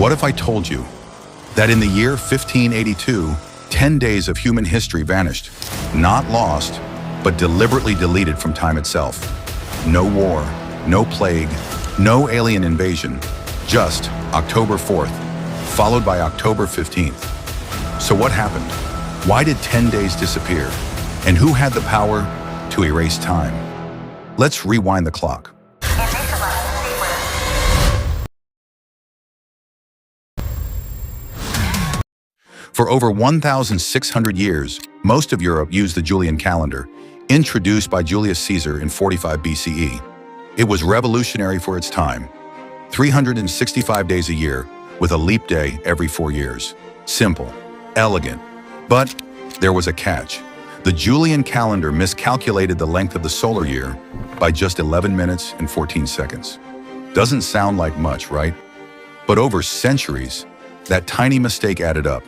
What if I told you that in the year 1582, 10 days of human history vanished, not lost, but deliberately deleted from time itself? No war, no plague, no alien invasion, just October 4th, followed by October 15th. So what happened? Why did 10 days disappear? And who had the power to erase time? Let's rewind the clock. For over 1,600 years, most of Europe used the Julian calendar, introduced by Julius Caesar in 45 BCE. It was revolutionary for its time. 365 days a year, with a leap day every 4 years. Simple, elegant. But there was a catch. The Julian calendar miscalculated the length of the solar year by just 11 minutes and 14 seconds. Doesn't sound like much, right? But over centuries, that tiny mistake added up,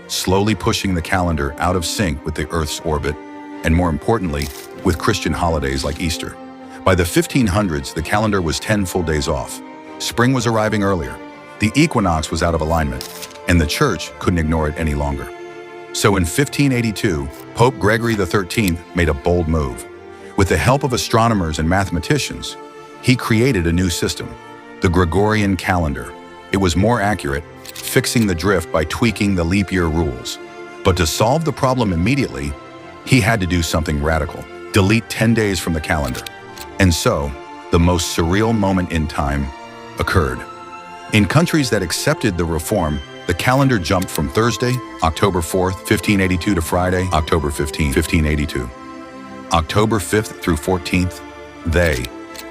slowly pushing the calendar out of sync with the Earth's orbit, and more importantly, with Christian holidays like Easter. By the 1500s, the calendar was 10 full days off. Spring was arriving earlier. The equinox was out of alignment, and the church couldn't ignore it any longer. So in 1582, Pope Gregory XIII made a bold move. With the help of astronomers and mathematicians, he created a new system, the Gregorian calendar. It was more accurate, fixing the drift by tweaking the leap year rules. But to solve the problem immediately, he had to do something radical, delete 10 days from the calendar. And so, the most surreal moment in time occurred. In countries that accepted the reform, the calendar jumped from Thursday, October 4th, 1582 to Friday, October 15th, 1582. October 5th through 14th, they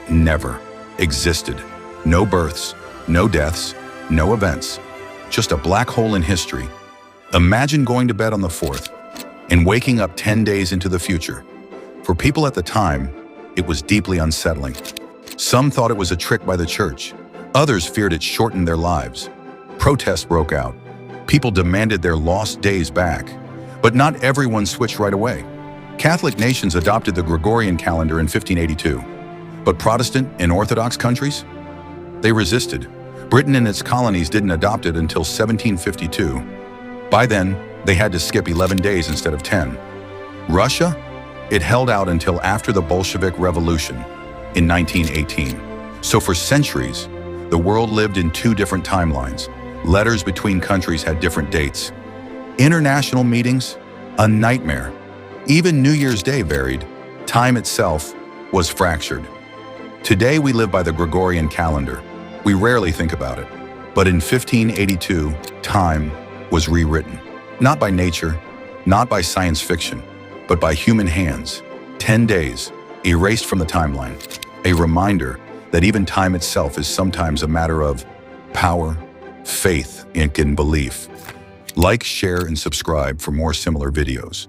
never existed. No births, no deaths, no events, just a black hole in history. Imagine going to bed on the 4th and waking up 10 days into the future. For people at the time, it was deeply unsettling. Some thought it was a trick by the church. Others feared it shortened their lives. Protests broke out. People demanded their lost days back. But not everyone switched right away. Catholic nations adopted the Gregorian calendar in 1582. But Protestant and Orthodox countries? They resisted. Britain and its colonies didn't adopt it until 1752. By then, they had to skip 11 days instead of 10. Russia? It held out until after the Bolshevik Revolution in 1918. So for centuries, the world lived in two different timelines. Letters between countries had different dates. International meetings? A nightmare. Even New Year's Day varied. Time itself was fractured. Today we live by the Gregorian calendar. We rarely think about it. But in 1582, time was rewritten. Not by nature, not by science fiction, but by human hands. 10 days, erased from the timeline. A reminder that even time itself is sometimes a matter of power, faith, and belief. Like, share, and subscribe for more similar videos.